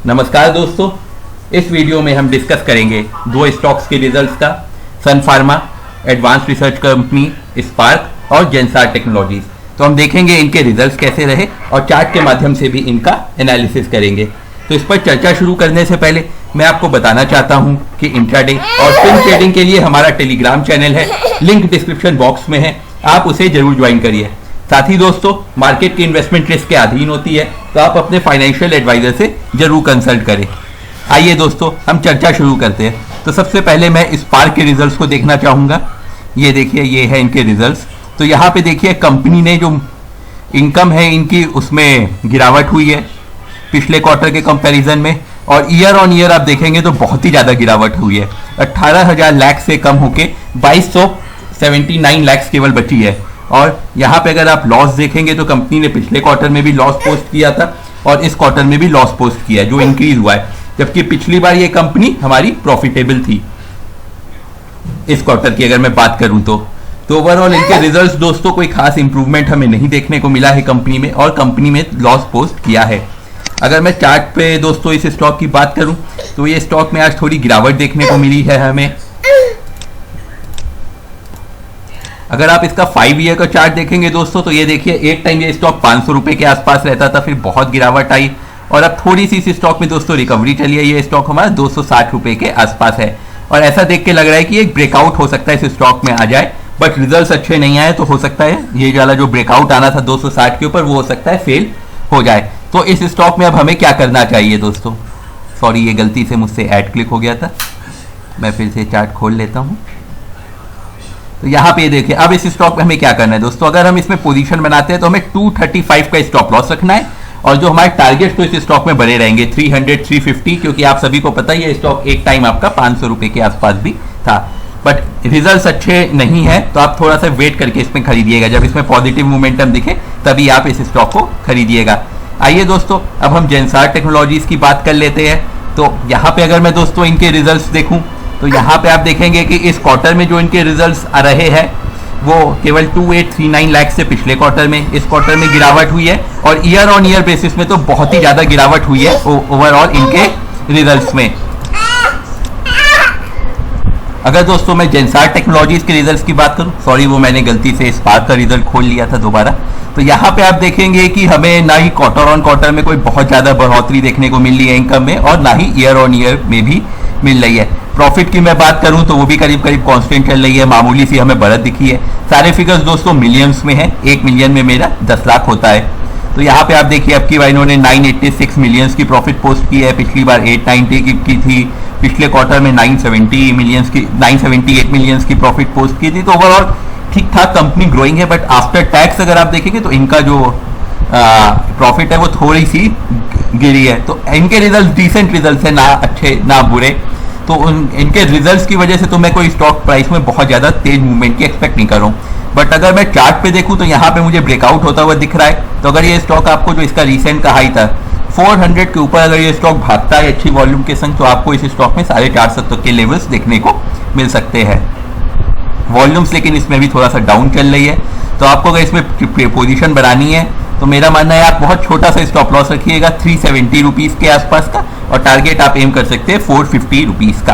नमस्कार दोस्तों, इस वीडियो में हम डिस्कस करेंगे दो स्टॉक्स के रिजल्ट्स का, Sun Pharma, advance research company, SPARC और जेंसार टेक्नोलॉजीज। तो हम देखेंगे इनके रिजल्ट्स कैसे रहे और चार्ट के माध्यम से भी इनका एनालिसिस करेंगे। तो इस पर चर्चा शुरू करने से पहले मैं आपको बताना चाहता हूं कि इंट्राडे और स्विंग ट्रेडिंग के लिए हमारा टेलीग्राम चैनल है, लिंक डिस्क्रिप्शन बॉक्स में है, आप उसे जरूर ज्वाइन करिए। साथ ही दोस्तों, मार्केट की इन्वेस्टमेंट रिस्क के अधीन होती है, तो आप अपने फाइनेंशियल एडवाइजर से जरूर कंसल्ट करें। आइए दोस्तों, हम चर्चा शुरू करते हैं। तो सबसे पहले मैं स्पार्क के रिजल्ट्स को देखना चाहूँगा। ये देखिए, ये है इनके रिजल्ट्स। तो यहाँ पे देखिए, कंपनी ने जो इनकम है इनकी, उसमें गिरावट हुई है पिछले क्वार्टर के कंपैरिजन में, और ईयर ऑन ईयर आप देखेंगे तो बहुत ही ज़्यादा गिरावट हुई है। 18,000 लाख से कम होके 2279 लाख केवल बची है। और यहाँ पे अगर आप लॉस देखेंगे तो कंपनी ने पिछले क्वार्टर में भी लॉस पोस्ट किया था और इस क्वार्टर में भी लॉस पोस्ट किया है, जो इंक्रीज हुआ है, जबकि पिछली बार ये कंपनी हमारी प्रॉफिटेबल थी। इस क्वार्टर की अगर मैं बात करूं तो ओवरऑल इनके रिजल्ट्स दोस्तों कोई खास इंप्रूवमेंट हमें नहीं देखने को मिला है कंपनी में, और कंपनी में लॉस पोस्ट किया है। अगर मैं चार्ट पे दोस्तों इस स्टॉक की बात करूं तो ये स्टॉक में आज थोड़ी गिरावट देखने को मिली है हमें। अगर आप इसका 5 ईयर का चार्ट देखेंगे दोस्तों, तो ये देखिए, एक टाइम ये स्टॉक 500 रुपए के आसपास रहता था, फिर बहुत गिरावट आई और अब थोड़ी सी इस स्टॉक में दोस्तों रिकवरी चली है। ये स्टॉक हमारा 260 रुपए के आसपास है और ऐसा देख के लग रहा है कि एक ब्रेकआउट हो सकता है इस स्टॉक में आ जाए, बट रिजल्ट्स अच्छे नहीं आए तो हो सकता है ये वाला जो ब्रेकआउट आना था 260 के ऊपर, वो हो सकता है फेल हो जाए। तो इस स्टॉक में अब हमें क्या करना चाहिए दोस्तों? सॉरी, ये गलती से मुझसे ऐड क्लिक हो गया था, मैं फिर से चार्ट खोल लेता हूँ। तो यहाँ पे देखिए, अब इस स्टॉक में हमें क्या करना है दोस्तों? अगर हम इसमें पोजीशन बनाते हैं तो हमें 235 का स्टॉप लॉस रखना है, और जो हमारे टारगेट तो इस स्टॉक में बने रहेंगे 300, 350, क्योंकि आप सभी को पता ही है स्टॉक एक टाइम आपका 500 रुपए के आसपास भी था। बट रिजल्ट्स अच्छे नहीं है तो आप थोड़ा सा वेट करके इसमें खरीदिएगा, जब इसमें पॉजिटिव मोमेंटम दिखे तभी आप इस स्टॉक को खरीदिएगा। आइए दोस्तों, अब हम जेंसार टेक्नोलॉजीज की बात कर लेते हैं। तो यहाँ पे अगर मैं दोस्तों इनके रिजल्ट्स देखूं तो यहाँ पे आप देखेंगे कि इस क्वार्टर में जो इनके रिजल्ट्स आ रहे हैं वो केवल 2839 लाख से पिछले क्वार्टर में, इस क्वार्टर में गिरावट हुई है, और ईयर ऑन ईयर बेसिस में तो बहुत ही ज़्यादा गिरावट हुई है ओवरऑल इनके रिजल्ट्स में। अगर दोस्तों मैं जेंसार टेक्नोलॉजीज के रिजल्ट्स की बात करूं, सॉरी वो मैंने गलती से स्पार्क का रिजल्ट खोल लिया था दोबारा, तो यहाँ पे आप देखेंगे कि हमें ना ही क्वार्टर ऑन क्वार्टर में कोई बहुत ज़्यादा बढ़ोतरी देखने को मिल रही है इनकम में, और ना ही ईयर ऑन ईयर में भी मिल रही है। प्रॉफिट की मैं बात करूं तो वो भी करीब करीब कांस्टेंट चल रही है, मामूली सी हमें बढ़त दिखी है। सारे फिगर्स दोस्तों मिलियंस में है, 1 मिलियन में मेरा 10 लाख होता है। तो यहाँ पे आप देखिए, अब की बार इन्होंने 986 मिलियंस की प्रॉफिट पोस्ट की है, पिछली बार 890 की थी, पिछले क्वार्टर में 978 मिलियंस की प्रॉफिट पोस्ट की थी। तो ओवरऑल ठीक ठाक कंपनी ग्रोइंग है, बट आफ्टर टैक्स अगर आप देखेंगे तो इनका जो प्रॉफिट है वो थोड़ी सी गिरी है। तो इनके रिजल्ट डिसेंट रिजल्ट है, ना अच्छे ना बुरे। तो इनके रिजल्ट्स की वजह से तो मैं कोई स्टॉक प्राइस में बहुत ज़्यादा तेज मूवमेंट की एक्सपेक्ट नहीं कर रहा हूँ। बट अगर मैं चार्ट पे देखूँ तो यहाँ पे मुझे ब्रेकआउट होता हुआ दिख रहा है। तो अगर ये स्टॉक आपको, जो इसका रिसेंट का हाई था 400 के ऊपर, अगर ये स्टॉक भागता है अच्छी वॉल्यूम के संग, तो आपको इस स्टॉक में 450 तक के लेवल्स देखने को मिल सकते हैं। वॉल्यूम्स लेकिन इसमें भी थोड़ा सा डाउन चल रही है, तो आपको अगर इसमें पोजीशन बनानी है तो मेरा मानना है आप बहुत छोटा सा स्टॉप लॉस रखिएगा 370 रुपीज़ के आसपास का, और टारगेट आप एम कर सकते हैं 450 रुपीज़ का।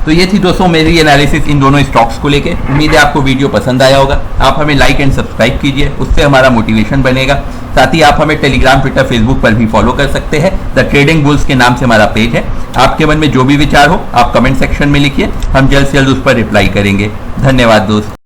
तो ये थी दोस्तों मेरी एनालिसिस इन दोनों स्टॉक्स को लेके। उम्मीद है आपको वीडियो पसंद आया होगा। आप हमें लाइक एंड सब्सक्राइब कीजिए, उससे हमारा मोटिवेशन बनेगा। साथ ही आप हमें टेलीग्राम, ट्विटर, फेसबुक पर भी फॉलो कर सकते हैं। द ट्रेडिंग बुल्स के नाम से हमारा पेज है। आपके मन में जो भी विचार हो आप कमेंट सेक्शन में लिखिए, हम जल्द से जल्द उस पर रिप्लाई करेंगे। धन्यवाद दोस्त।